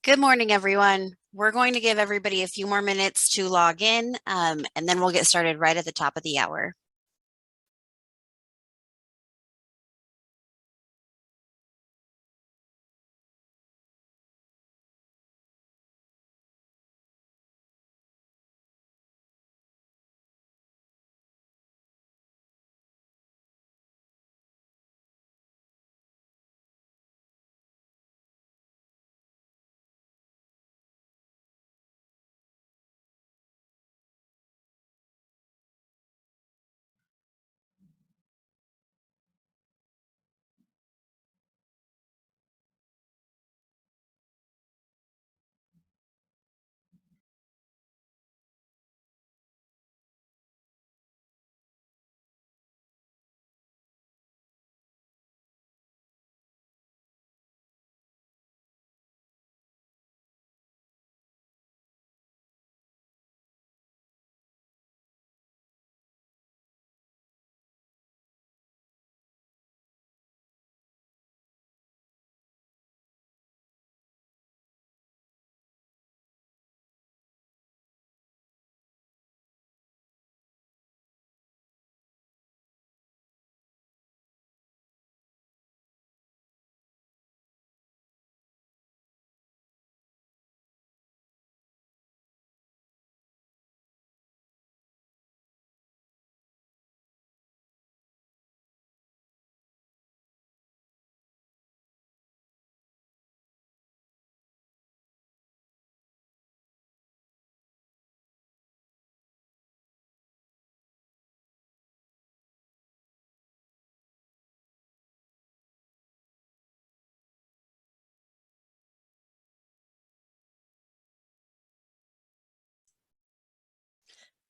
Good morning, everyone. We're going to give everybody a few more minutes to log in, and then we'll get started right at the top of the hour.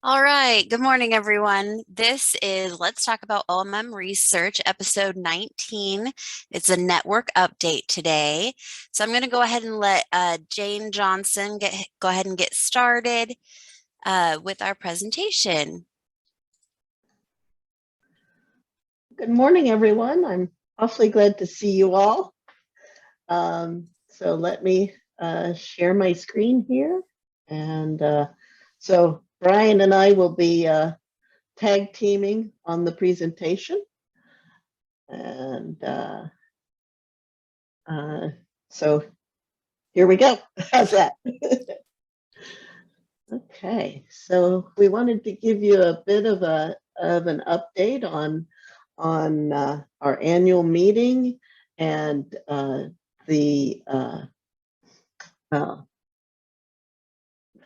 All right. Good morning, everyone. This is Let's Talk About OMM Research, episode 19. It's a network update today. So I'm going to go ahead and let Jane Johnson go ahead and get started with our presentation. Good morning, everyone. I'm awfully glad to see you all. So let me share my screen here. And so Brian and I will be tag teaming on the presentation. And so here we go. How's that? Okay, so we wanted to give you a bit of an update on our annual meeting and the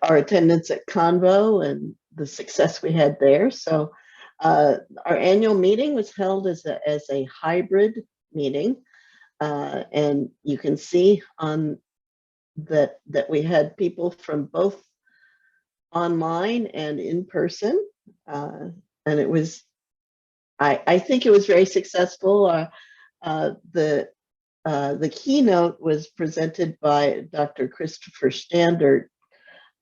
our attendance at Convo and the success we had there. So our annual meeting was held as a hybrid meeting, and you can see on that we had people from both online and in person, and it was I think it was very successful. The keynote was presented by Dr. Christopher Standard,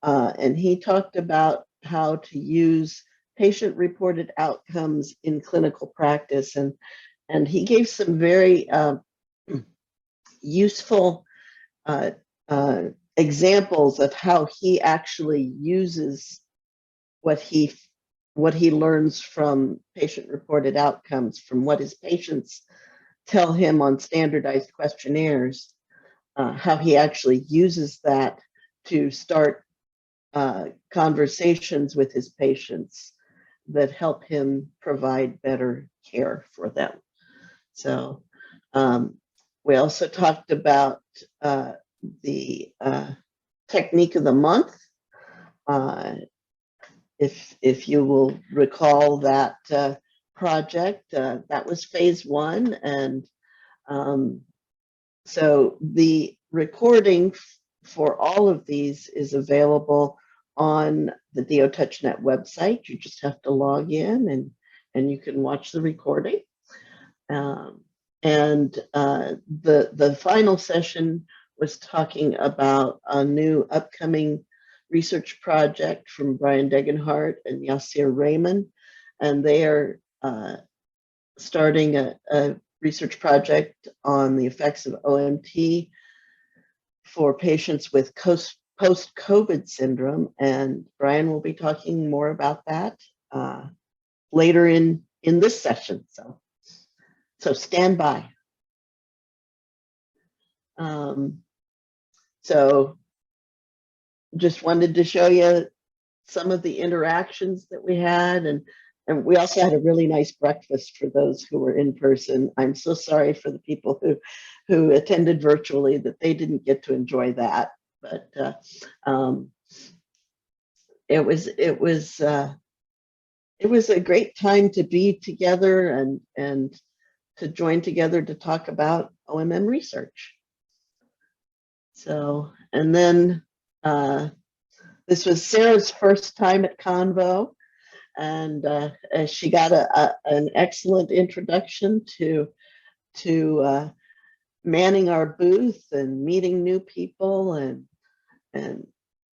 and he talked about how to use patient-reported outcomes in clinical practice, and he gave some very useful examples of how he actually uses what he learns from patient-reported outcomes, from what his patients tell him on standardized questionnaires, how he actually uses that to start conversations with his patients that help him provide better care for them. So we also talked about the technique of the month. If you will recall that project, that was phase one. And so the recording for all of these is available on the DO-Touch.NET website. You just have to log in and you can watch the recording. The final session was talking about a new upcoming research project from Brian Degenhardt and Yasir Raymond, and they are starting a research project on the effects of OMT for patients with post-COVID syndrome, and Brian will be talking more about that later in this session. So stand by. So just wanted to show you some of the interactions that we had, and we also had a really nice breakfast for those who were in person. I'm so sorry for the people who attended virtually that they didn't get to enjoy that, but it was a great time to be together and to join together to talk about OMM research. So, and then this was Sarah's first time at Convo, and she got an excellent introduction to manning our booth and meeting new people and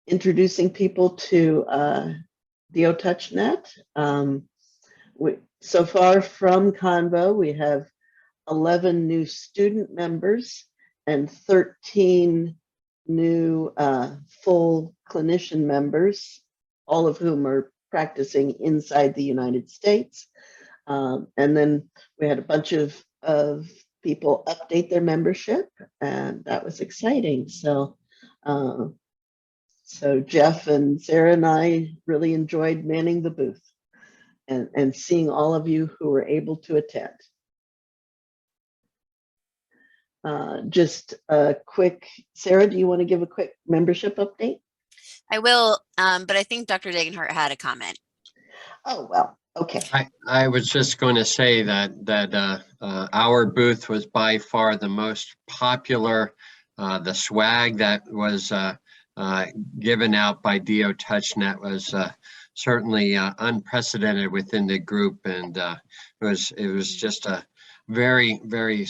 introducing people to DO-Touch.NET. So far from Convo, we have 11 new student members and 13 new full clinician members, all of whom are practicing inside the United States. And then we had a bunch of people update their membership, and that was exciting. So Jeff and Sarah and I really enjoyed manning the booth and seeing all of you who were able to attend. Just a quick, Sarah, do you want to give a quick membership update? I will, but I think Dr. Degenhardt had a comment. Oh, well, okay. I was just going to say that our booth was by far the most popular. The swag that was given out by DO-Touch.NET was certainly unprecedented within the group, and it was just a very, very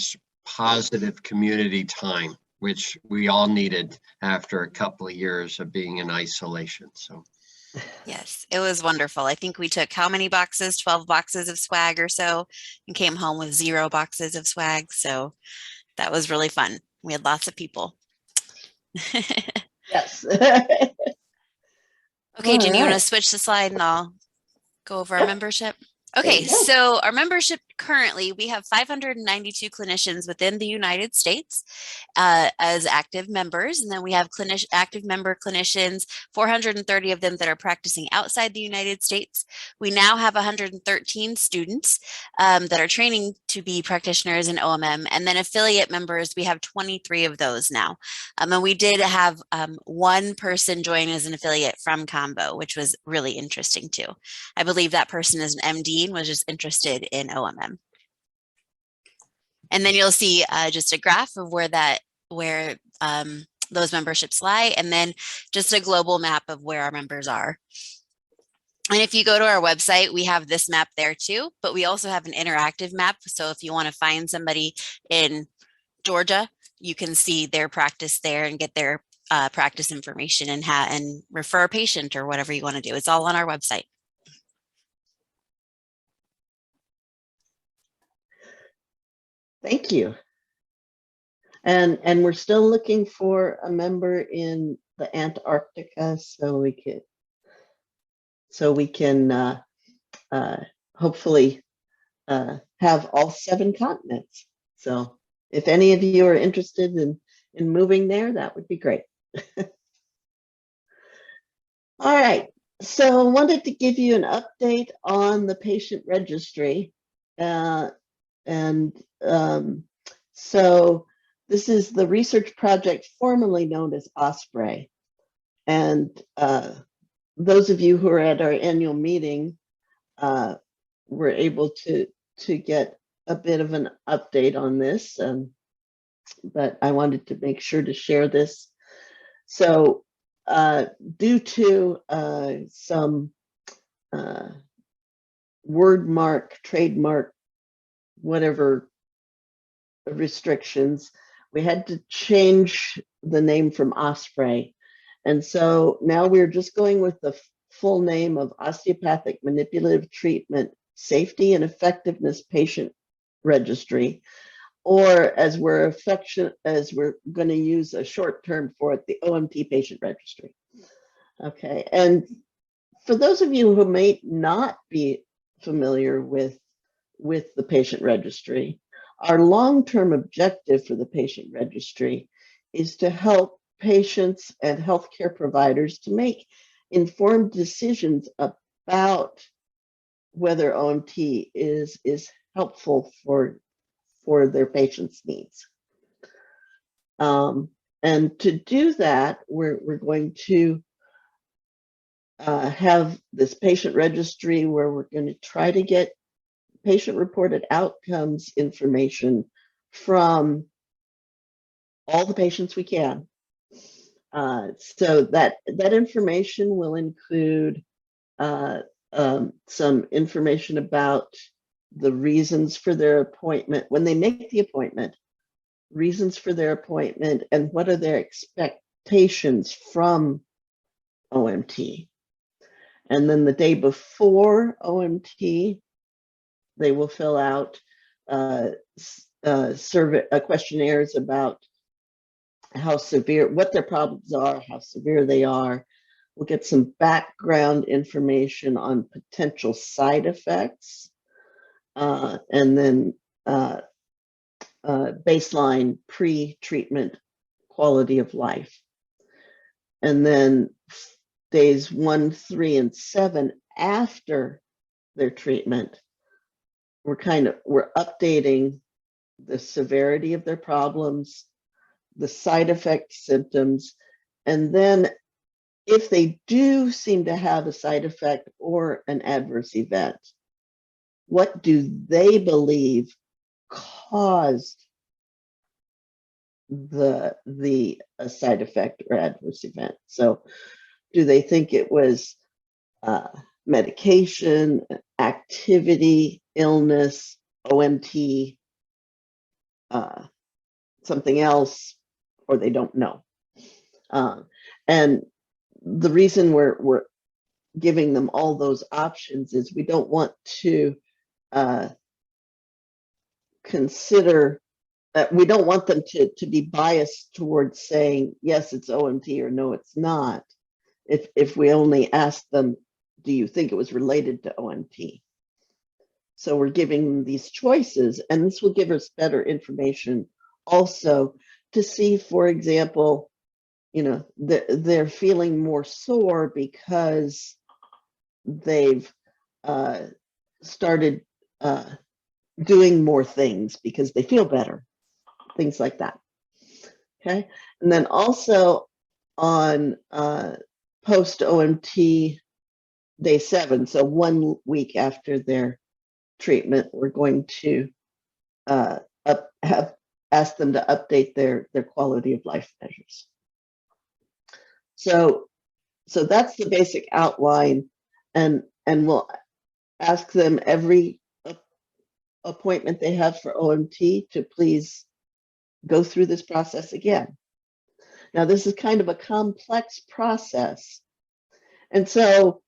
positive community time, which we all needed after a couple of years of being in isolation. So yes, it was wonderful. I think we took how many boxes? 12 boxes of swag or so, and came home with 0 boxes of swag. So that was really fun. We had lots of people. Yes. Okay, Jen, you want to switch the slide and I'll go over our membership? Okay, so our membership currently, we have 592 clinicians within the United States as active members. And then we have active member clinicians, 430 of them that are practicing outside the United States. We now have 113 students that are training to be practitioners in OMM. And then affiliate members, we have 23 of those now. And we did have one person join as an affiliate from Combo, which was really interesting too. I believe that person is an MD and was just interested in OMM. And then you'll see just a graph of where those memberships lie, and then just a global map of where our members are. And if you go to our website, we have this map there too, but we also have an interactive map. So if you want to find somebody in Georgia, you can see their practice there and get their practice information and refer a patient or whatever you want to do. It's all on our website. Thank you. And we're still looking for a member in the Antarctica, so we can hopefully have all 7 continents. So if any of you are interested in moving there, that would be great. All right, so I wanted to give you an update on the patient registry. So this is the research project formerly known as Osprey. And those of you who are at our annual meeting were able to get a bit of an update on this, but I wanted to make sure to share this. So due to some trademark, whatever restrictions, we had to change the name from Osprey. And so now we're just going with the full name of Osteopathic Manipulative Treatment Safety and Effectiveness Patient Registry, or as we're going to use a short term for it, the OMT patient registry. Okay, and for those of you who may not be familiar with the patient registry, our long-term objective for the patient registry is to help patients and healthcare providers to make informed decisions about whether OMT is helpful for their patients' needs. And to do that, we're going to have this patient registry where we're going to try to get patient-reported outcomes information from all the patients we can. So that information will include some information about the reasons for their appointment, when they make the appointment, reasons for their appointment, and what are their expectations from OMT. And then the day before OMT, they will fill out questionnaires about how severe, what their problems are, how severe they are. We'll get some background information on potential side effects, and then baseline pre-treatment quality of life. And then days 1, 3, and 7 after their treatment, we're updating the severity of their problems, the side effect symptoms, and then if they do seem to have a side effect or an adverse event, what do they believe caused the side effect or adverse event? So do they think it was medication, activity, illness, OMT, something else, or they don't know? And the reason we're giving them all those options is we don't want to consider that, we don't want them to be biased towards saying, yes, it's OMT, or no, it's not. If we only ask them, do you think it was related to OMT? So we're giving them these choices, and this will give us better information also to see, for example, they're feeling more sore because they've started doing more things because they feel better, things like that. Okay, and then also on post OMT day 7, so 1 week after their treatment, we're going to ask them to update their quality of life measures. So that's the basic outline, and we'll ask them every appointment they have for OMT to please go through this process again. Now, this is kind of a complex process, and so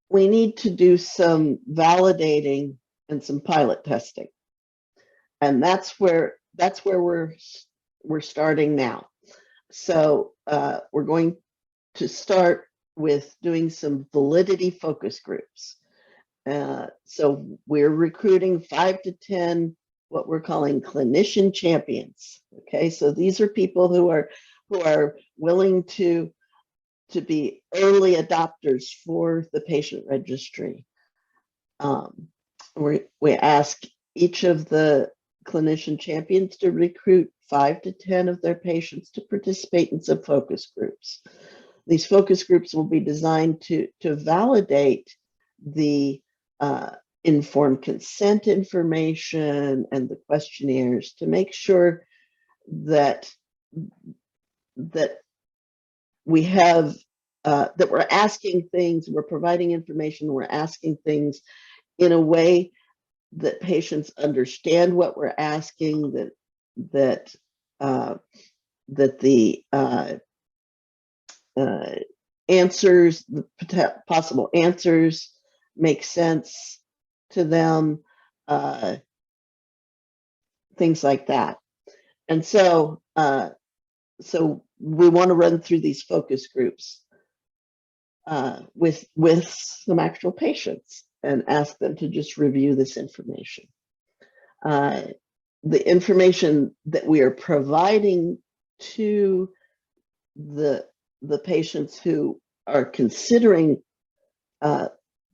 we need to do some validating and some pilot testing, and that's where we're starting now. So we're going to start with doing some validity focus groups. So we're recruiting 5 to 10 what we're calling clinician champions. Okay, so these are people who are willing to be early adopters for the patient registry. We ask each of the clinician champions to recruit 5 to 10 of their patients to participate in some focus groups. These focus groups will be designed to validate the informed consent information and the questionnaires to make sure that we have that we're asking things, we're providing information, we're asking things in a way that patients understand what we're asking, that the answers, the possible answers, make sense to them, things like that. And so, so we want to run through these focus groups with some actual patients and ask them to just review this information. The information that we are providing to the patients who are considering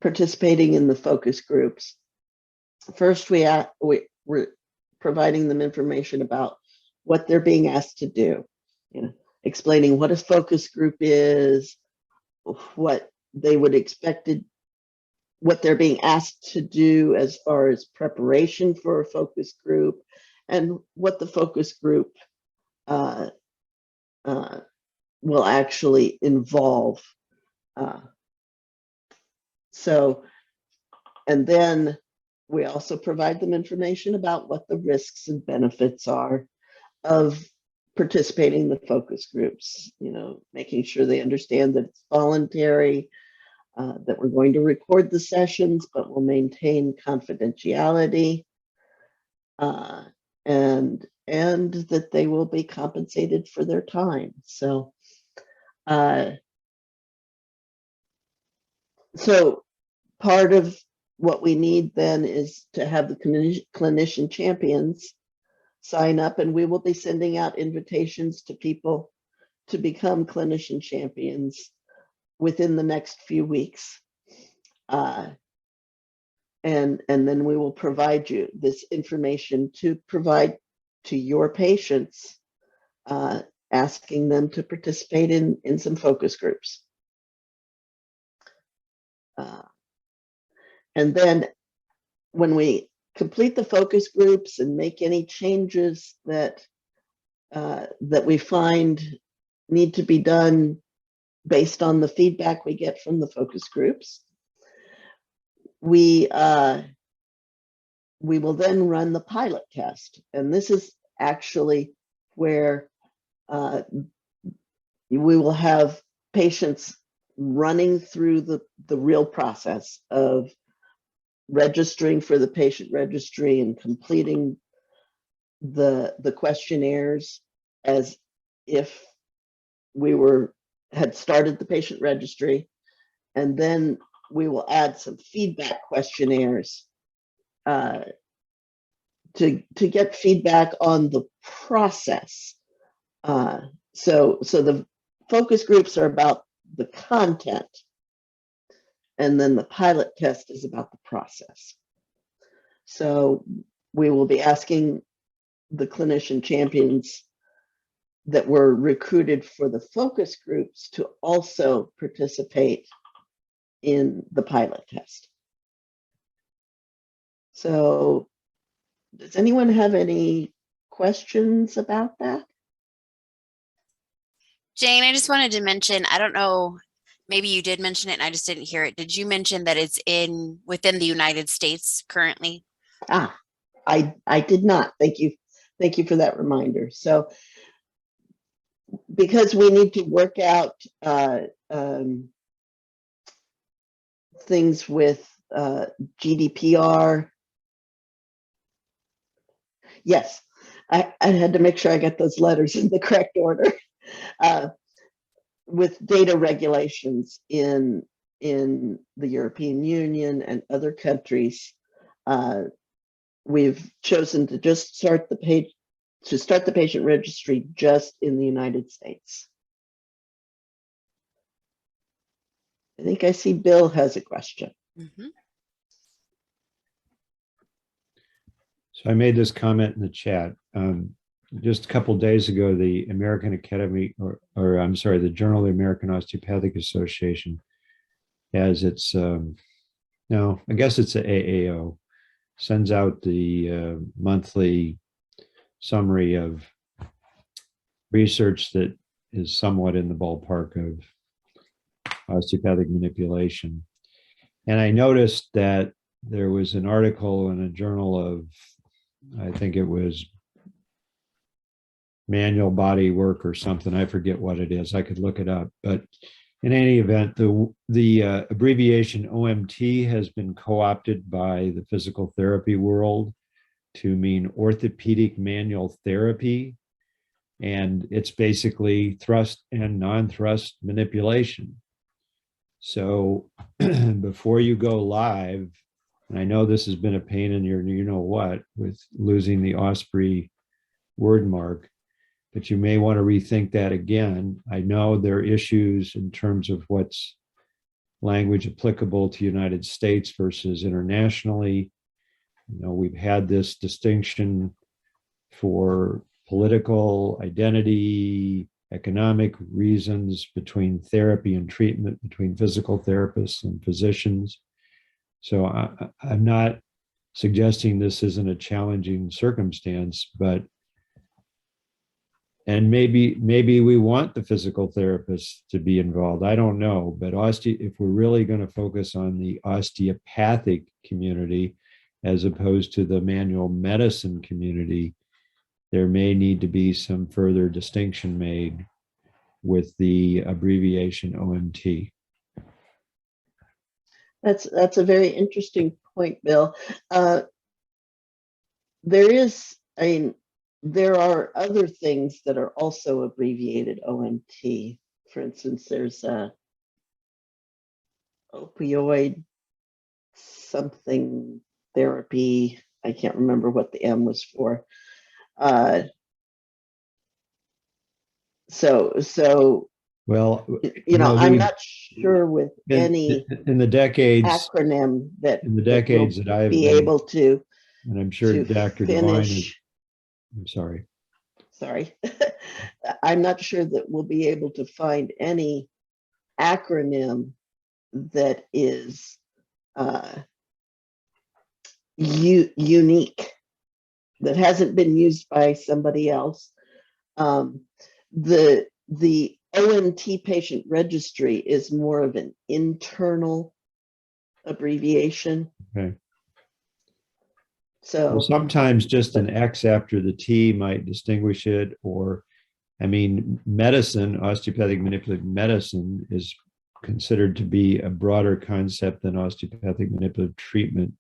participating in the focus groups. First, we're providing them information about what they're being asked to do, you know, explaining what a focus group is, what they would expected, what they're being asked to do as far as preparation for a focus group, and what the focus group will actually involve. So, and then we also provide them information about what the risks and benefits are of participating in the focus groups, you know, making sure they understand that it's voluntary, that we're going to record the sessions, but we'll maintain confidentiality, and that they will be compensated for their time. So, so part of what we need then is to have the clinician champions sign up, and we will be sending out invitations to people to become clinician champions within the next few weeks. And then we will provide you this information to provide to your patients, asking them to participate in some focus groups. And then when we complete the focus groups and make any changes that we find need to be done based on the feedback we get from the focus groups, we will then run the pilot test. And this is actually where we will have patients running through the real process of registering for the patient registry and completing the questionnaires as if we had started the patient registry. And then we will add some feedback questionnaires to get feedback on the process. So the focus groups are about the content, and then the pilot test is about the process. So we will be asking the clinician champions that were recruited for the focus groups to also participate in the pilot test. So does anyone have any questions about that? Jane, I just wanted to mention, I don't know, maybe you did mention it and I just didn't hear it. Did you mention that it's within the United States currently? I did not. Thank you. Thank you for that reminder. So because we need to work out things with GDPR. Yes, I had to make sure I got those letters in the correct order. With data regulations in the European Union and other countries, we've chosen to just start the patient registry just in the United States. I think I see Bill has a question. Mm-hmm. So I made this comment in the chat. Just a couple of days ago, the American Academy, or I'm sorry, the Journal of the American Osteopathic Association has its, no, I guess it's the AAO, sends out the monthly summary of research that is somewhat in the ballpark of osteopathic manipulation. And I noticed that there was an article in a journal of, I think it was Manual Body Work or something. I forget what it is. I could look it up. But in any event, the abbreviation OMT has been co-opted by the physical therapy world to mean orthopedic manual therapy, and it's basically thrust and non-thrust manipulation. So before you go live, and I know this has been a pain in your you know what with losing the Osprey word mark, but you may want to rethink that again. I know there are issues in terms of what's language applicable to United States versus internationally. You know, we've had this distinction for political identity, economic reasons between therapy and treatment, between physical therapists and physicians. So I'm not suggesting this isn't a challenging circumstance, but and maybe we want the physical therapists to be involved. I don't know, but if we're really going to focus on the osteopathic community as opposed to the manual medicine community, there may need to be some further distinction made with the abbreviation OMT. That's a very interesting point, Bill. There are other things that are also abbreviated OMT. For instance, there's opioid something therapy. I can't remember what the M was for. So well, I'm not sure with any in the decades acronym that I've be able to, and I'm sure Dr. Devine is, I'm sorry. I'm not sure that we'll be able to find any acronym that is unique, that hasn't been used by somebody else. The OMT patient registry is more of an internal abbreviation. Okay. So well, sometimes just an X after the T might distinguish it, or I mean, medicine, osteopathic manipulative medicine is considered to be a broader concept than osteopathic manipulative treatment.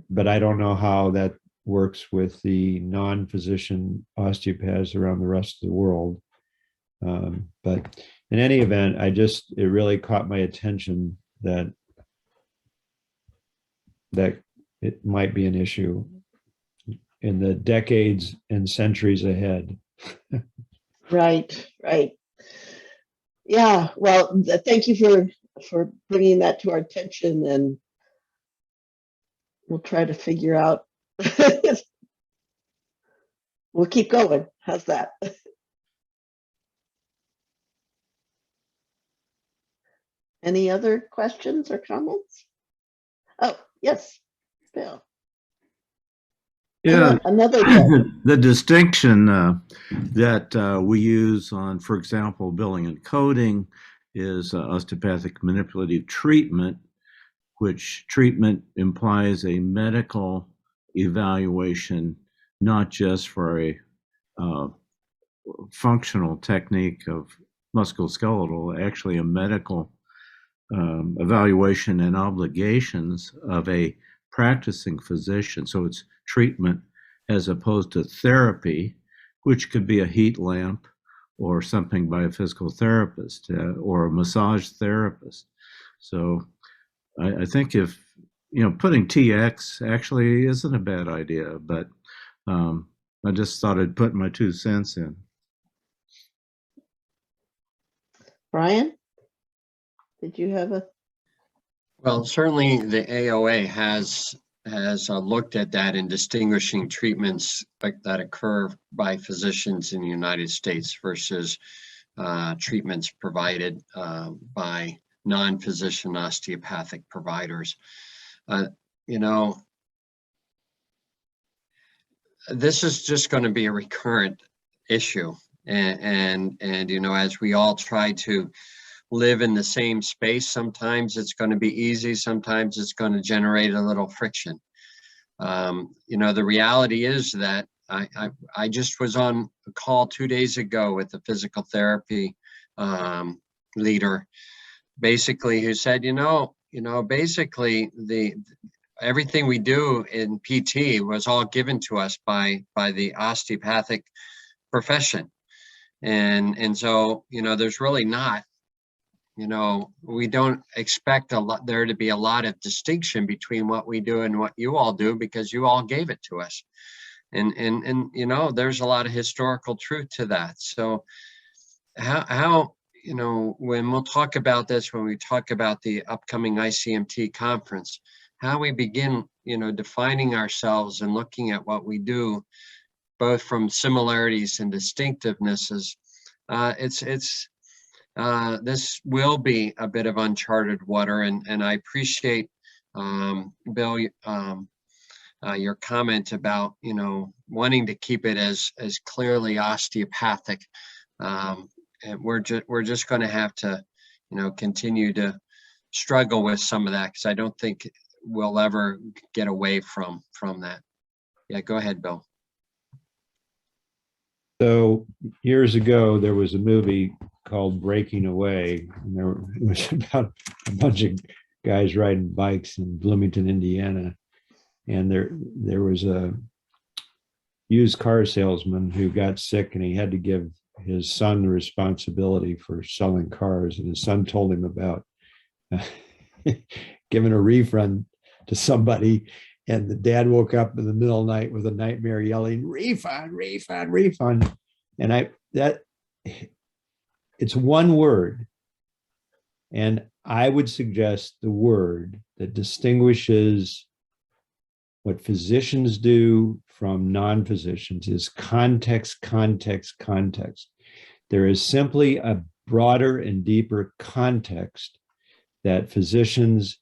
But I don't know how that works with the non-physician osteopaths around the rest of the world. But in any event, it really caught my attention that it might be an issue in the decades and centuries ahead. Right. Yeah, well, thank you for bringing that to our attention, and we'll try to figure out. We'll keep going. How's that? Any other questions or comments? Oh, yes, Bill. Yeah, Another day. the distinction that we use on, for example, billing and coding is osteopathic manipulative treatment, which treatment implies a medical evaluation, not just for a functional technique of musculoskeletal, actually a medical evaluation and obligations of a practicing physician. So it's treatment as opposed to therapy, which could be a heat lamp or something by a physical therapist or a massage therapist. So I think if, putting TX actually isn't a bad idea, but I just thought I'd put my 2 cents in. Brian, did you have a? Well, certainly the AOA has looked at that in distinguishing treatments that occur by physicians in the United States versus treatments provided by non-physician osteopathic providers. This is just going to be a recurrent issue, and as we all try to live in the same space, sometimes it's going to be easy, sometimes it's going to generate a little friction. The reality is that I just was on a call 2 days ago with a physical therapy leader, basically, who said, basically everything we do in PT was all given to us by the osteopathic profession. And so, there's really not, we don't expect there to be a lot of distinction between what we do and what you all do, because you all gave it to us. And there's a lot of historical truth to that. So how when we'll talk about this, when we talk about the upcoming ICMT conference, how we begin, defining ourselves and looking at what we do, both from similarities and distinctivenesses, this will be a bit of uncharted water, and I appreciate, Bill, your comment about wanting to keep it as clearly osteopathic, and we're just going to have to continue to struggle with some of that, because I don't think we'll ever get away from that. Yeah, go ahead, Bill. So years ago, there was a movie called Breaking Away, and it was about a bunch of guys riding bikes in Bloomington, Indiana. And there was a used car salesman who got sick, and he had to give his son the responsibility for selling cars. And his son told him about giving a refund to somebody. And the dad woke up in the middle of the night with a nightmare yelling, refund, refund, refund. And it's one word. And I would suggest the word that distinguishes what physicians do from non-physicians is context, context, context. There is simply a broader and deeper context that physicians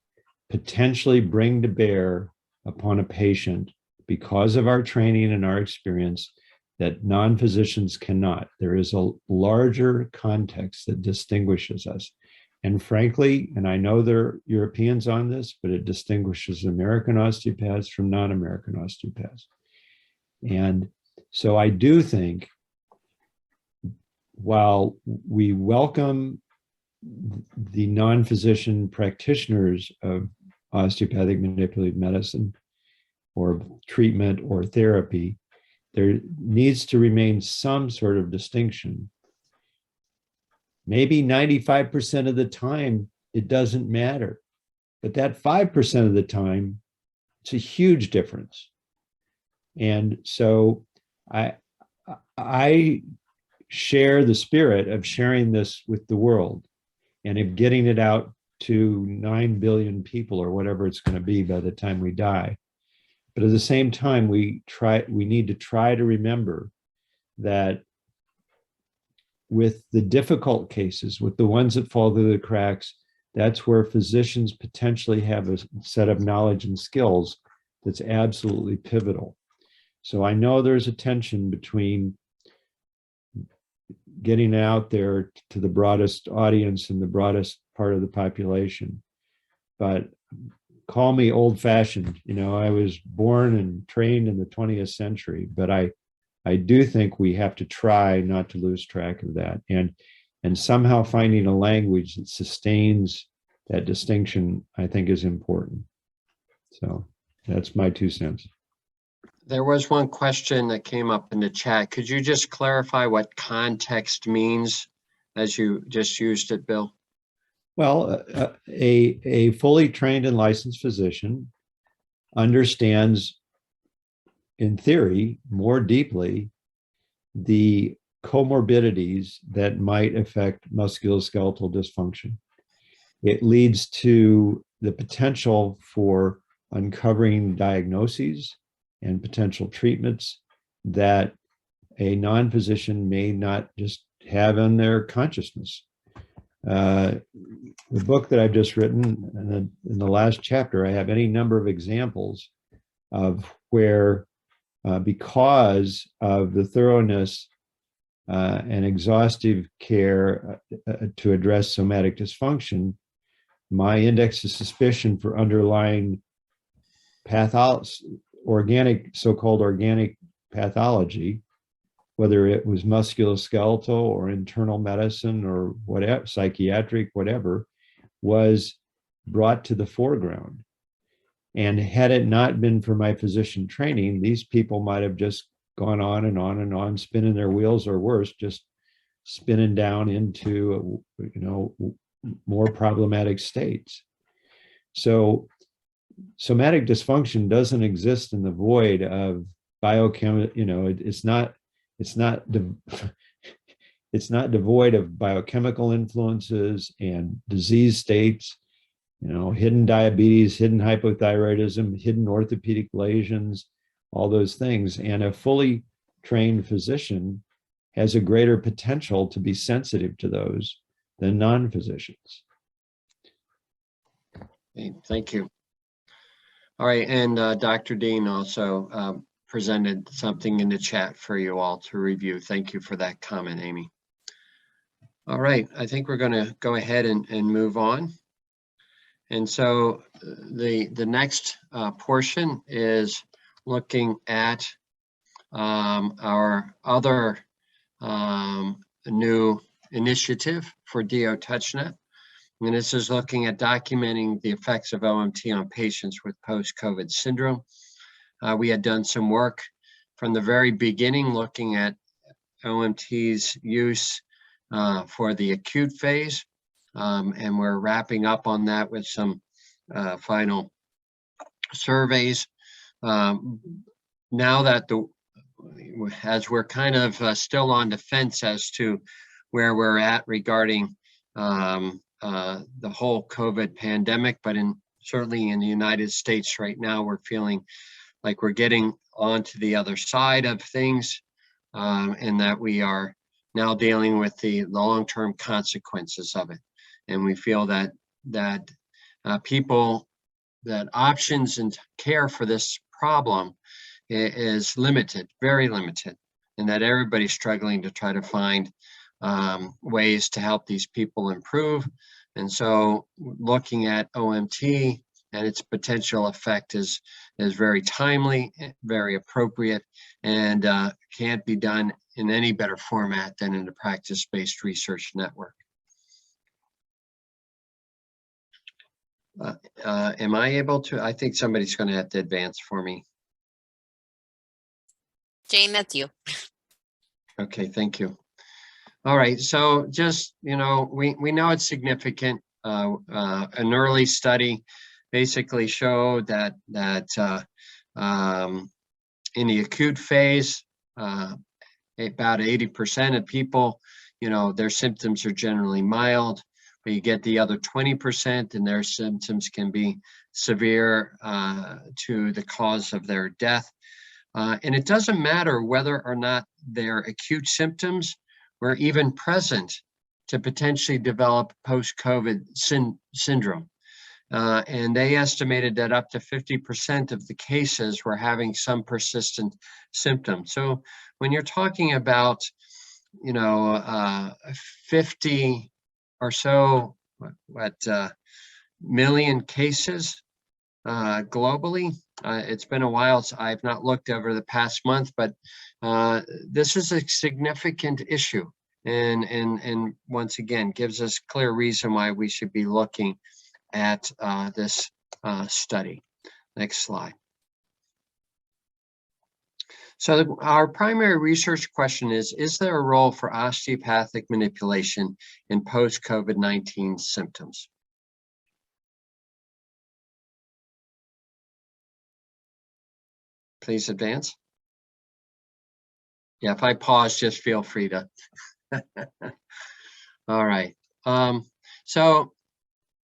potentially bring to bear upon a patient because of our training and our experience that non-physicians cannot. There is a larger context that distinguishes us. And frankly, and I know there are Europeans on this, but it distinguishes American osteopaths from non-American osteopaths. And so I do think, while we welcome the non-physician practitioners of osteopathic manipulative medicine or treatment or therapy, there needs to remain some sort of distinction. Maybe 95% of the time, it doesn't matter. But that 5% of the time, it's a huge difference. And so I share the spirit of sharing this with the world and of getting it out to 9 billion people or whatever it's going to be by the time we die. But at the same time, we need to try to remember that with the difficult cases, with the ones that fall through the cracks, that's where physicians potentially have a set of knowledge and skills that's absolutely pivotal. So I know there's a tension between getting out there to the broadest audience and the broadest part of the population. But call me old-fashioned. I was born and trained in the 20th century, but I do think we have to try not to lose track of that, and somehow finding a language that sustains that distinction, I think, is important. So that's my 2 cents. There was one question that came up in the chat. Could you just clarify what context means as you just used it, Bill? Well, a fully trained and licensed physician understands, in theory, more deeply the comorbidities that might affect musculoskeletal dysfunction. It leads to the potential for uncovering diagnoses and potential treatments that a non-physician may not just have in their consciousness. The book that I've just written, in the last chapter, I have any number of examples of where, because of the thoroughness and exhaustive care to address somatic dysfunction, my index of suspicion for underlying so-called organic pathology, whether it was musculoskeletal or internal medicine or whatever, psychiatric, whatever, was brought to the foreground. And had it not been for my physician training, these people might have just gone on and on and on, spinning their wheels, or worse, just spinning down into, more problematic states. So somatic dysfunction doesn't exist in the void of biochemical, it's not devoid of biochemical influences and disease states, hidden diabetes, hidden hypothyroidism, hidden orthopedic lesions, all those things. And a fully trained physician has a greater potential to be sensitive to those than non-physicians. Okay, thank you. All right, and Dr. Dean also presented something in the chat for you all to review. Thank you for that comment, Amy. All right, I think we're going to go ahead and move on. And so the next portion is looking at our other new initiative for DO-Touch.NET. And this is looking at documenting the effects of OMT on patients with post-COVID syndrome. We had done some work from the very beginning looking at OMT's use for the acute phase. And we're wrapping up on that with some final surveys. Now that as we're kind of still on the fence as to where we're at regarding the whole COVID pandemic, but certainly in the United States right now, we're feeling like we're getting onto the other side of things, and that we are now dealing with the long-term consequences of it. And we feel that options and care for this problem is limited, very limited, and that everybody's struggling to try to find ways to help these people improve. And so looking at OMT and its potential effect is very timely, very appropriate, and can't be done in any better format than in a practice-based research network. Am I able to? I think somebody's going to have to advance for me. Jane, that's you. Okay, thank you. All right, so just, we know it's significant. An early study basically showed that in the acute phase, about 80% of people, their symptoms are generally mild, but you get the other 20% and their symptoms can be severe to the cause of their death. And it doesn't matter whether or not their acute symptoms were even present to potentially develop post-COVID syndrome. And they estimated that up to 50% of the cases were having some persistent symptoms. So when you're talking about, 50 or so million cases globally, it's been a while, so I've not looked over the past month, but this is a significant issue, and once again gives us clear reason why we should be looking at this study. Next slide. So our primary research question is there a role for osteopathic manipulation in post-COVID-19 symptoms? Please advance. Yeah, if I pause, just feel free to. All right. So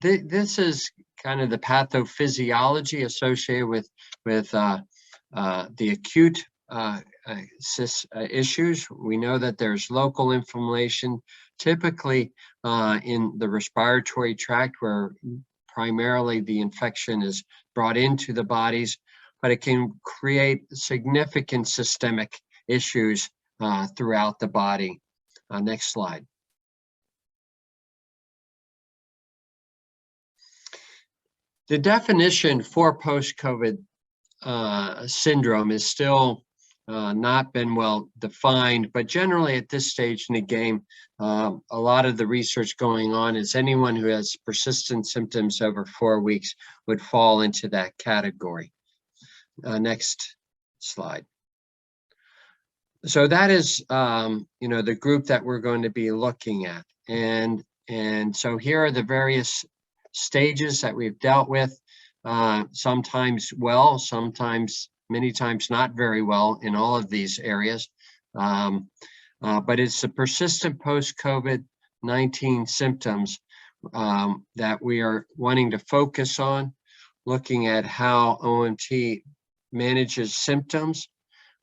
this is kind of the pathophysiology associated with the acute issues. We know that there's local inflammation, typically in the respiratory tract, where primarily the infection is brought into the bodies, but it can create significant systemic issues throughout the body. Next slide. The definition for post-COVID syndrome is still not been well defined, but generally at this stage in the game, a lot of the research going on is anyone who has persistent symptoms over 4 weeks would fall into that category. Next slide. So that is, the group that we're going to be looking at. And so here are the various stages that we've dealt with, sometimes well, sometimes many times not very well in all of these areas. But it's the persistent post-COVID-19 symptoms that we are wanting to focus on, looking at how OMT manages symptoms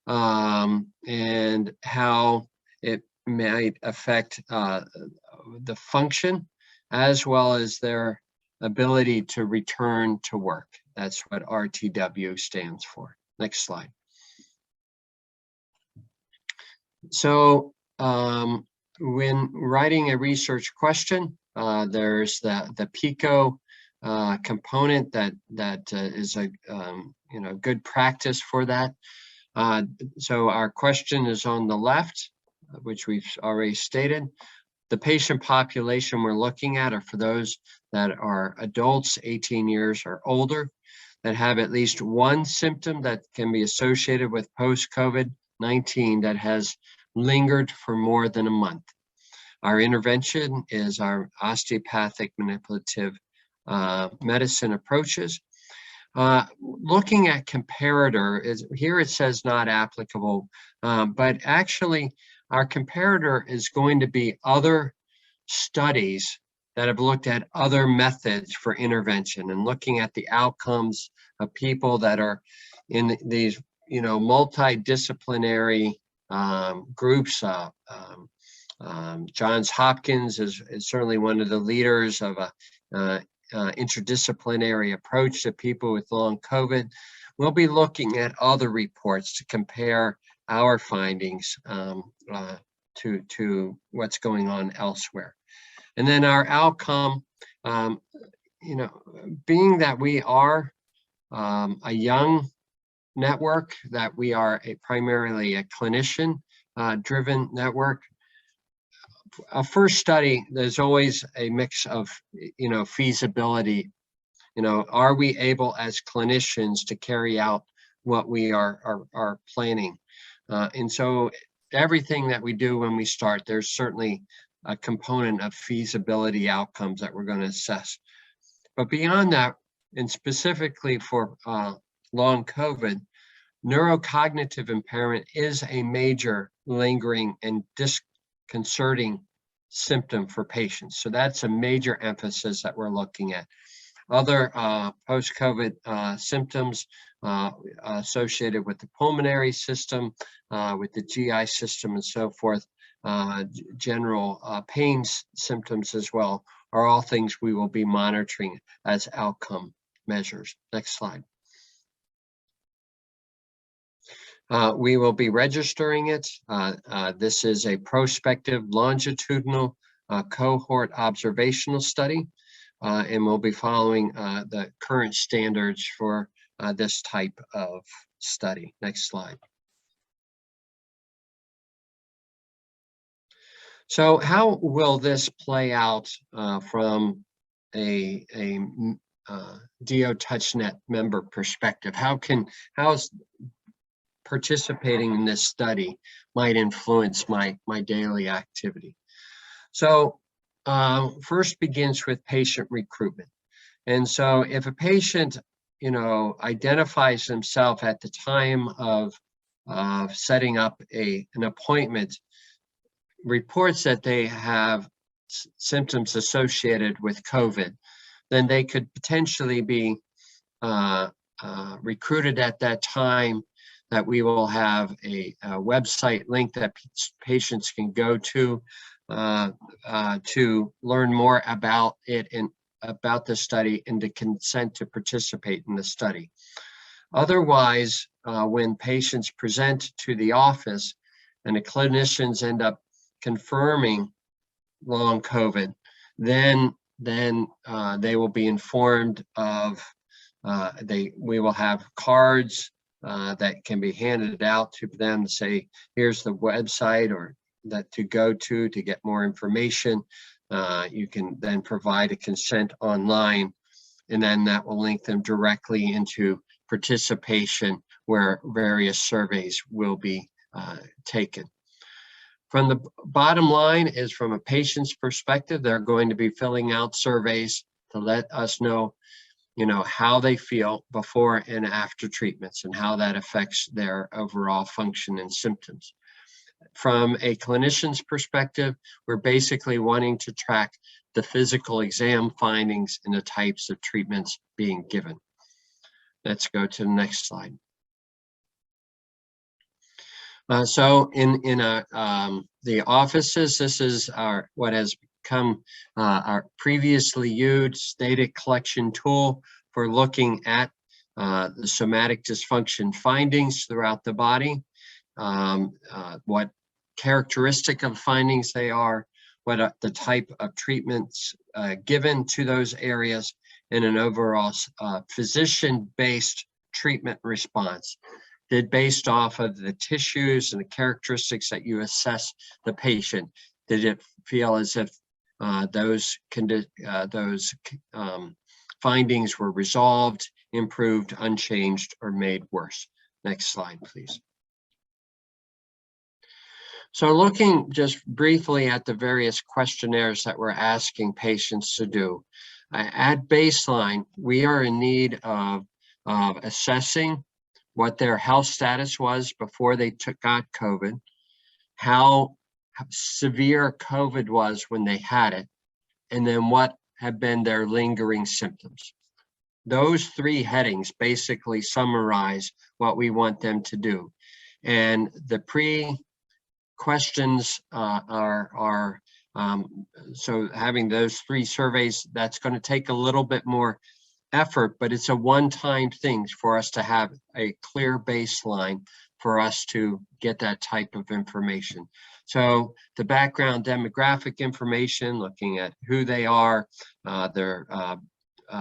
and how it might affect the function as well as their ability to return to work. That's what RTW stands for. Next slide. So when writing a research question, there's the PICO component that is a good practice for that. So our question is on the left, which we've already stated. The patient population we're looking at are for those that are adults 18 years or older that have at least one symptom that can be associated with post-COVID-19 that has lingered for more than a month. Our intervention is our osteopathic manipulative medicine approaches. Looking at comparator, here it says not applicable, but actually our comparator is going to be other studies that have looked at other methods for intervention and looking at the outcomes of people that are in these, multidisciplinary groups. Johns Hopkins is certainly one of the leaders of a interdisciplinary approach to people with long COVID. We'll be looking at other reports to compare our findings to what's going on elsewhere. And then our outcome, being that we are a young network, that we are primarily a clinician-driven network, a first study, there's always a mix of, feasibility. Are we able as clinicians to carry out what we are planning? And so everything that we do when we start, there's certainly a component of feasibility outcomes that we're going to assess. But beyond that, and specifically for long COVID, neurocognitive impairment is a major lingering and disconcerting symptom for patients. So that's a major emphasis that we're looking at. Other post-COVID symptoms associated with the pulmonary system, with the GI system and so forth, general pain symptoms as well, are all things we will be monitoring as outcome measures. Next slide. We will be registering it. This is a prospective longitudinal cohort observational study, and we'll be following the current standards for this type of study. Next slide. So how will this play out from a DO-Touch.NET member perspective? How is participating in this study might influence my daily activity? So first begins with patient recruitment. And so if a patient, identifies himself at the time of setting up an appointment, reports that they have symptoms associated with COVID, then they could potentially be recruited at that time, that we will have a website link that patients can go to learn more about it and about the study and to consent to participate in the study. Otherwise, when patients present to the office and the clinicians end up confirming long COVID, then they will be informed of, we will have cards that can be handed out to them to say, here's the website or that to go to get more information. You can then provide a consent online, and then that will link them directly into participation where various surveys will be taken. From the bottom line is from a patient's perspective, they're going to be filling out surveys to let us know, how they feel before and after treatments and how that affects their overall function and symptoms. From a clinician's perspective, we're basically wanting to track the physical exam findings and the types of treatments being given. Let's go to the next slide. So in the offices, this is what has become our previously used data collection tool for looking at the somatic dysfunction findings throughout the body, what characteristic of findings they are, what the type of treatments given to those areas, and an overall physician-based treatment response based off of the tissues and the characteristics that you assess the patient. Did it feel as if those findings were resolved, improved, unchanged, or made worse? Next slide, please. So looking just briefly at the various questionnaires that we're asking patients to do, at baseline, we are in need of assessing what their health status was before they got COVID, how severe COVID was when they had it, and then what have been their lingering symptoms. Those three headings basically summarize what we want them to do. And the questions so having those three surveys, that's going to take a little bit more effort, but it's a one-time thing for us to have a clear baseline for us to get that type of information. So the background demographic information, looking at who they are, their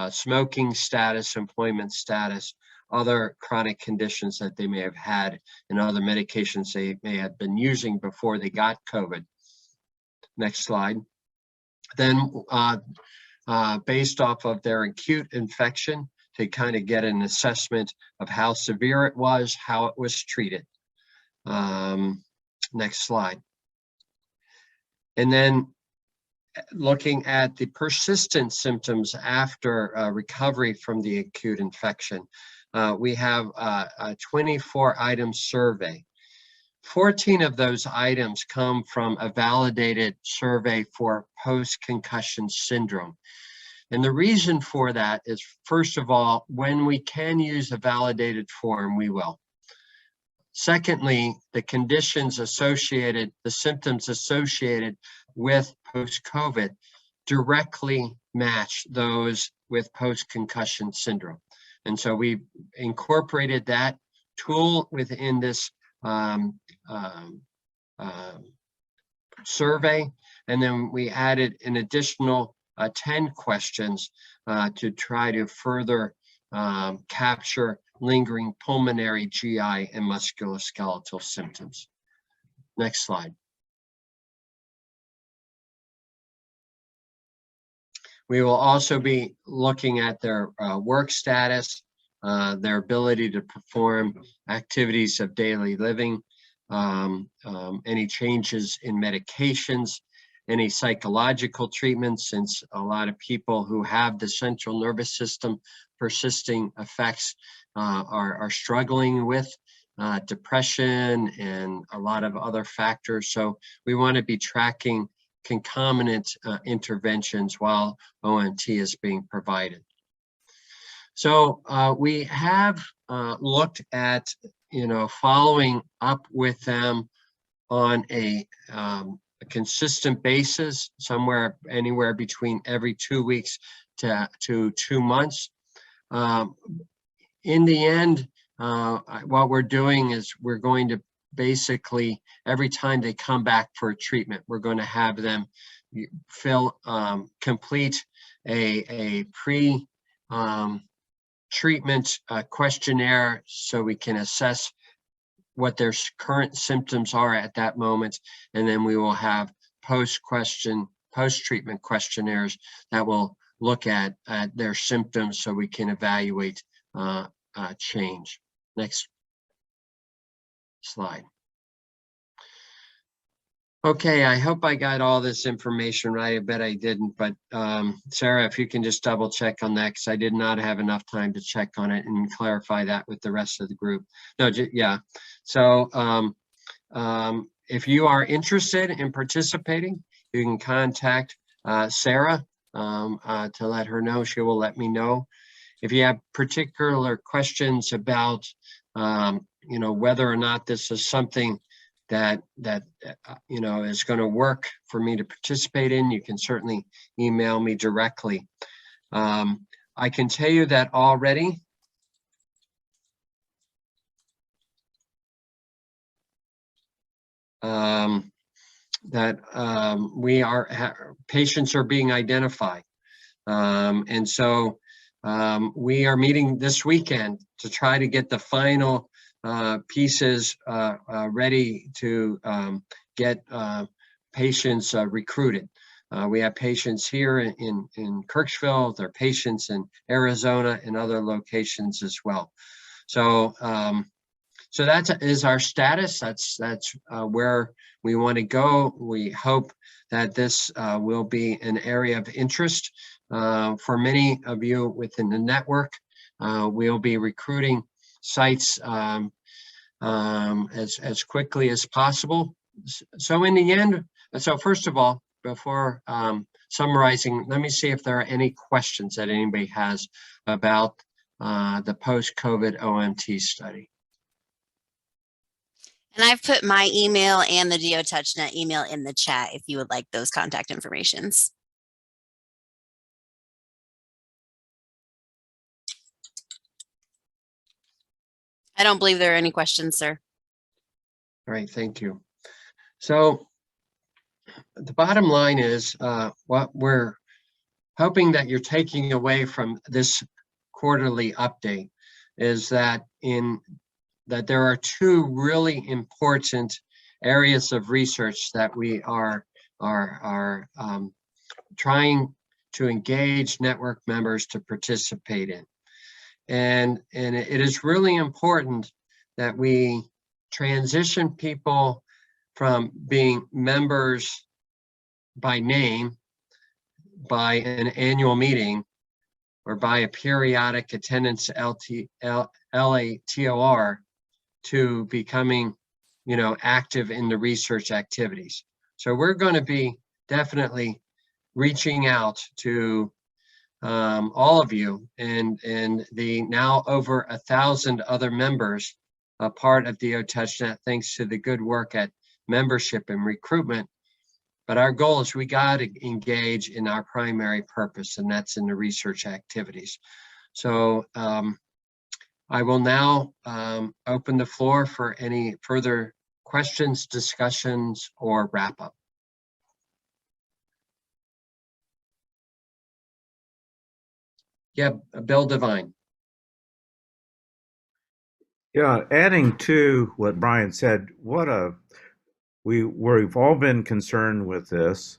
smoking status, employment status, other chronic conditions that they may have had, and other medications they may have been using before they got COVID. Next slide. Then based off of their acute infection, to kind of get an assessment of how severe it was, how it was treated. Next slide. And then looking at the persistent symptoms after recovery from the acute infection. We have a 24-item survey. 14 of those items come from a validated survey for post-concussion syndrome. And the reason for that is, first of all, when we can use a validated form, we will. Secondly, the conditions associated, the symptoms associated with post-COVID directly match those with post-concussion syndrome. And so we incorporated that tool within this survey, and then we added an additional 10 questions to try to further capture lingering pulmonary, GI, and musculoskeletal symptoms. Next slide. We will also be looking at their work status, their ability to perform activities of daily living, any changes in medications, any psychological treatments, since a lot of people who have the central nervous system persisting effects are struggling with depression and a lot of other factors. So we want to be tracking concomitant interventions while OMT is being provided. So we have looked at, following up with them on a consistent basis, anywhere between every 2 weeks to 2 months. In the end, what we're doing is we're going to basically, every time they come back for treatment, we're going to have them complete a treatment questionnaire so we can assess what their current symptoms are at that moment. And then we will have post-treatment questionnaires that will look at their symptoms so we can evaluate change. Next slide. Okay, I hope I got all this information right. I bet I didn't, but Sarah, if you can just double check on that, because I did not have enough time to check on it and clarify that with the rest of the group. No, yeah. So if you are interested in participating, you can contact Sarah to let her know. She will let me know. If you have particular questions about, whether or not this is something that is going to work for me to participate in, you can certainly email me directly. I can tell you that already patients are being identified, and so we are meeting this weekend to try to get the final pieces ready to get patients recruited. We have patients here in Kirksville, there are patients in Arizona and other locations as well. So so that is our status. That's where we want to go. We hope that this will be an area of interest for many of you within the network. We'll be recruiting sites as quickly as possible. So in the end, so first of all, before summarizing, let me see if there are any questions that anybody has about the post-COVID OMT study. And I've put my email and the DO-Touch.NET email in the chat if you would like those contact informations. I don't believe there are any questions, sir. All right, thank you. So the bottom line is what we're hoping that you're taking away from this quarterly update is that there are two really important areas of research that we are trying to engage network members to participate in. And it is really important that we transition people from being members by name, by an annual meeting, or by a periodic attendance LATOR to becoming, active in the research activities. So we're going to be definitely reaching out to all of you and the now over 1,000 other members, a part of DO-Touch.NET, thanks to the good work at membership and recruitment. But our goal is we got to engage in our primary purpose, and that's in the research activities. So I will now open the floor for any further questions, discussions, or wrap up. Yeah, Bill Devine. Yeah, adding to what Brian said, we've all been concerned with this.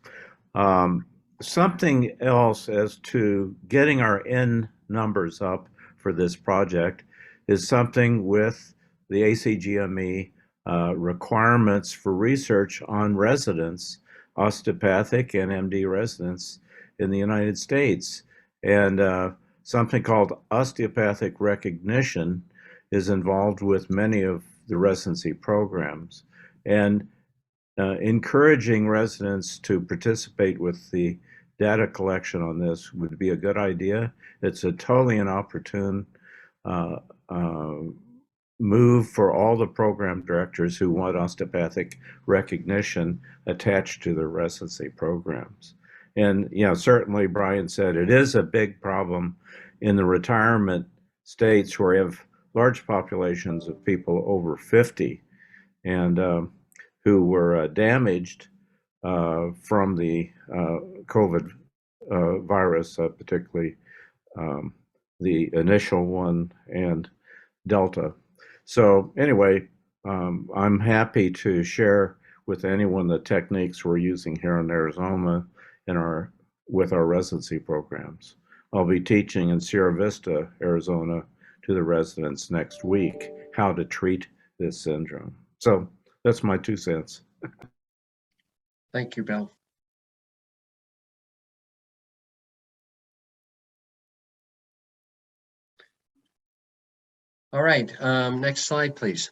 Something else as to getting our N numbers up for this project is something with the ACGME requirements for research on residents, osteopathic and MD residents in the United States. And something called osteopathic recognition is involved with many of the residency programs. And encouraging residents to participate with the data collection on this would be a good idea. It's a totally inopportune move for all the program directors who want osteopathic recognition attached to their residency programs. And certainly Brian said it is a big problem in the retirement states where you have large populations of people over 50 and who were damaged from the COVID virus, particularly the initial one and Delta. So anyway, I'm happy to share with anyone the techniques we're using here in Arizona with our residency programs. I'll be teaching in Sierra Vista, Arizona, to the residents next week how to treat this syndrome. So that's my 2 cents. Thank you, Bill. All right, next slide, please.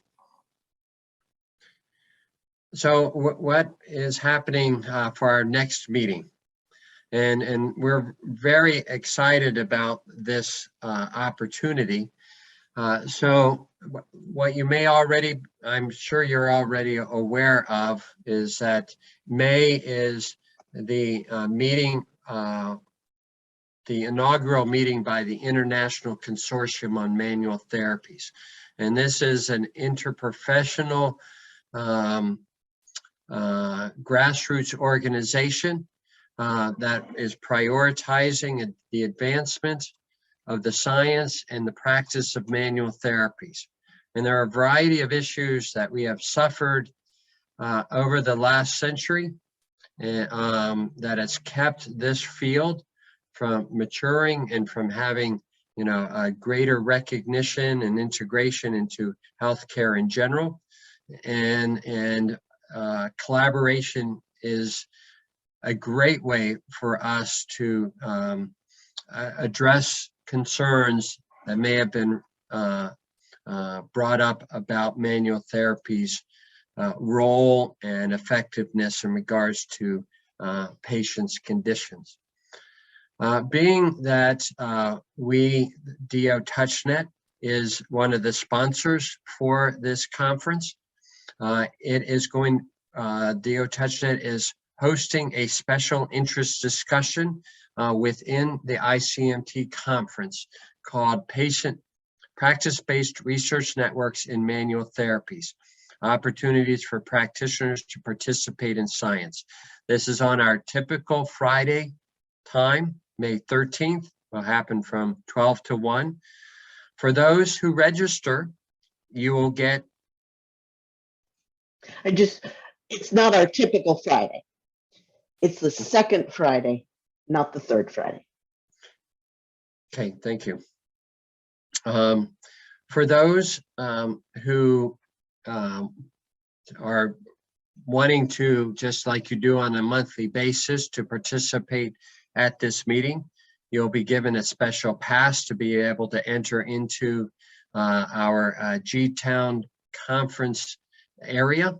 So what is happening for our next meeting? And we're very excited about this opportunity. So what you may already, I'm sure you're already aware of, is that May is the meeting, the inaugural meeting by the International Consortium on Manual Therapies. And this is an interprofessional grassroots organization that is prioritizing the advancement of the science and the practice of manual therapies. And there are a variety of issues that we have suffered over the last century that has kept this field from maturing and from having, a greater recognition and integration into healthcare in general. And collaboration is a great way for us to address concerns that may have been brought up about manual therapies' role and effectiveness in regards to patients' conditions. Being that we, DO-Touch.NET, is one of the sponsors for this conference, it is going, DO-Touch.NET is hosting a special interest discussion within the ICMT conference called Practice-Based Research Networks in Manual Therapies, Opportunities for Practitioners to Participate in Science. This is on our typical Friday time, May 13th, will happen from 12 to 1. For those who register, you will get... It's not our typical Friday. It's the second Friday, not the third Friday. Okay, thank you. For those who are wanting to, just like you do on a monthly basis, to participate at this meeting, you'll be given a special pass to be able to enter into our G-Town conference area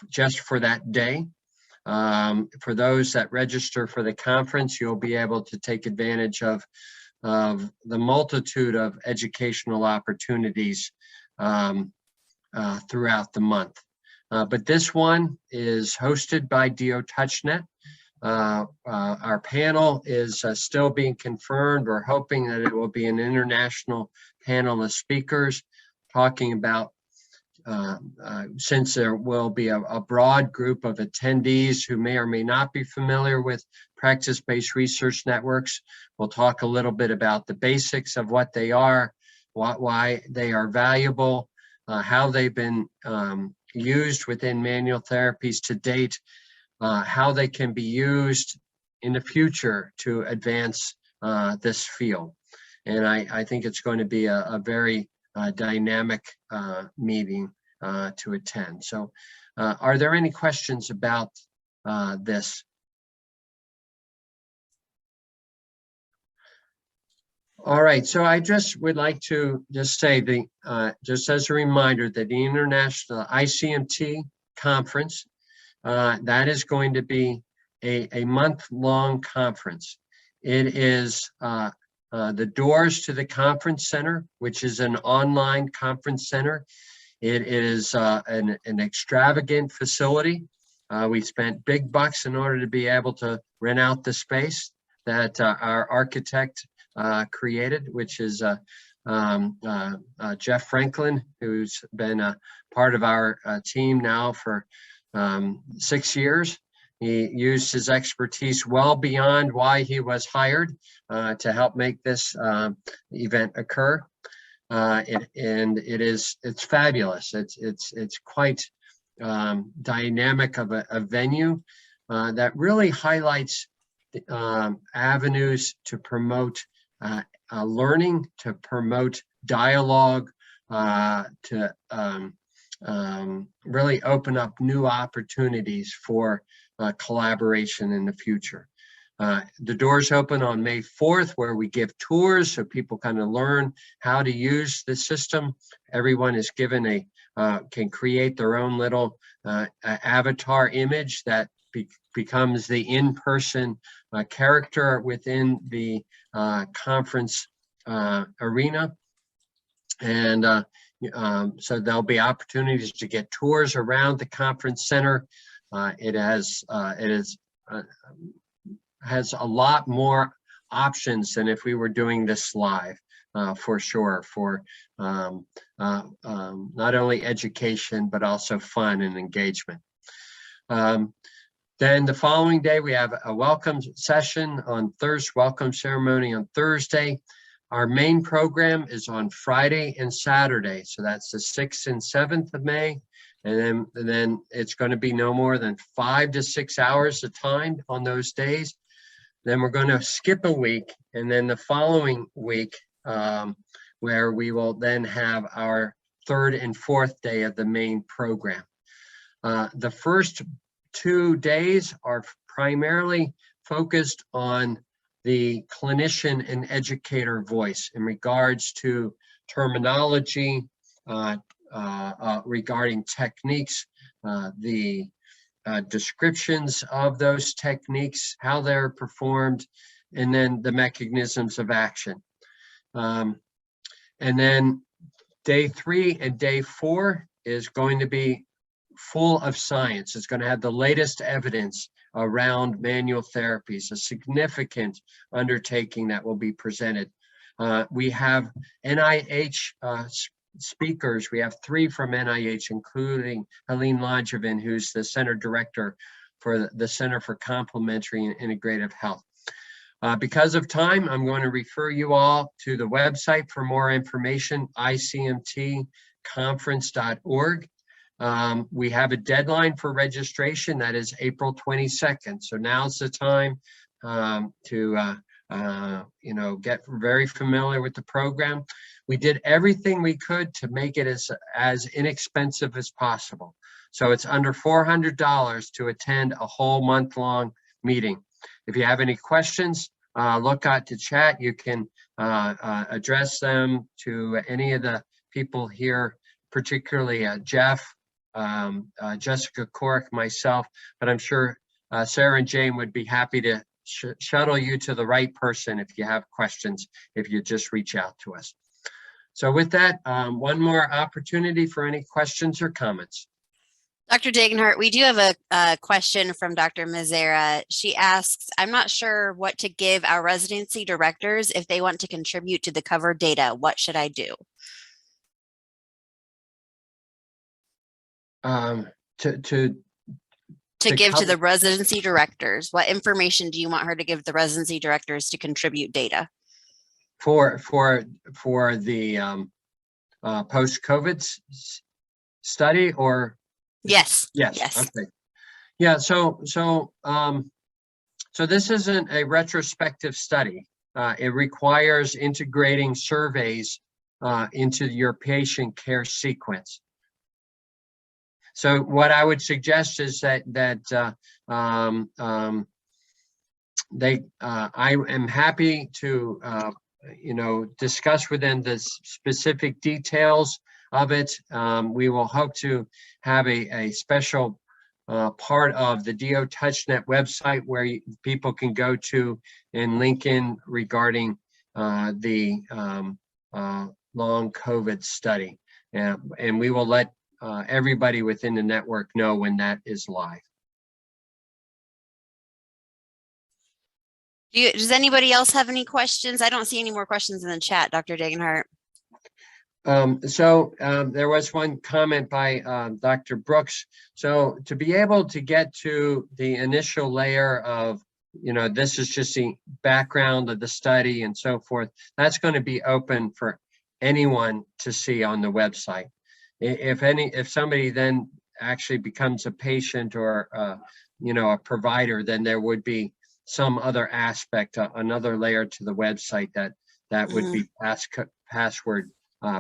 just for that day. For those that register for the conference, you'll be able to take advantage of the multitude of educational opportunities throughout the month. But this one is hosted by DO-Touch.NET. Our panel is still being confirmed. We're hoping that it will be an international panel of speakers talking about, since there will be a broad group of attendees who may or may not be familiar with practice-based research networks. We'll talk a little bit about the basics of what they are, why they are valuable, how they've been used within manual therapies to date, how they can be used in the future to advance this field. And I think it's going to be a very dynamic meeting to attend. So are there any questions about this? All right, so I just would like to just say, just as a reminder, that the International ICMT Conference, that is going to be a month-long conference. It is the doors to the conference center, which is an online conference center. It is an extravagant facility. We spent big bucks in order to be able to rent out the space that our architect created, which is Jeff Franklin, who's been a part of our team now for 6 years. He used his expertise well beyond why he was hired to help make this event occur. It's fabulous. It's quite dynamic of a venue that really highlights avenues to promote learning, to promote dialogue, to really open up new opportunities for collaboration in the future. The doors open on May 4th, where we give tours so people kind of learn how to use the system. Everyone is given can create their own little avatar image that becomes the in-person character within the conference arena. And so there'll be opportunities to get tours around the conference center. It has a lot more options than if we were doing this live, for sure, for not only education, but also fun and engagement. Then the following day, we have a welcome session on Thursday, welcome ceremony on Thursday. Our main program is on Friday and Saturday. So that's the 6th and 7th of May. And then it's going to be no more than 5 to 6 hours of time on those days. Then we're going to skip a week, and then the following week, where we will then have our 3rd and 4th day of the main program. The first 2 days are primarily focused on the clinician and educator voice in regards to terminology, regarding techniques, the descriptions of those techniques, how they're performed, and then the mechanisms of action. And then day 3 and day 4 is going to be full of science. It's going to have the latest evidence around manual therapies, a significant undertaking that will be presented. We have NIH speakers. We have 3 from NIH, including Helene Langevin, who's the center director for the Center for Complementary and Integrative Health. Because of time, I'm going to refer you all to the website for more information, icmtconference.org. We have a deadline for registration that is April 22nd. So now's the time to get very familiar with the program. We did everything we could to make it as inexpensive as possible. So it's under $400 to attend a whole month-long meeting. If you have any questions, look out to chat. You can address them to any of the people here, particularly Jeff, Jessica Cork, myself, but I'm sure Sarah and Jane would be happy to shuttle you to the right person if you have questions, if you just reach out to us. So with that, one more opportunity for any questions or comments. Dr. Degenhardt, we do have a question from Dr. Mazzara. She asks, I'm not sure what to give our residency directors if they want to contribute to the cover data. What should I do? To give to the residency directors. What information do you want her to give the residency directors to contribute data? For the post-COVID study, or? Yes. Yes. Okay. Yeah. So this isn't a retrospective study. It requires integrating surveys into your patient care sequence. So what I would suggest is that I am happy to discuss with them the specific details of it. We will hope to have a special part of the DO-Touch.NET website where people can go to and link in regarding the long COVID study. And we will let everybody within the network know when that is live. Does anybody else have any questions? I don't see any more questions in the chat, Dr. Degenhardt. There was one comment by Dr. Brooks. So to be able to get to the initial layer of, this is just the background of the study and so forth, that's going to be open for anyone to see on the website. If somebody then actually becomes a patient or a provider, then there would be some other aspect, another layer to the website that would be password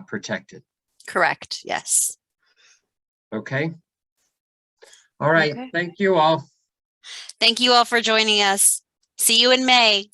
protected. Correct. Yes. Okay. All right. Okay. Thank you all. Thank you all for joining us. See you in May.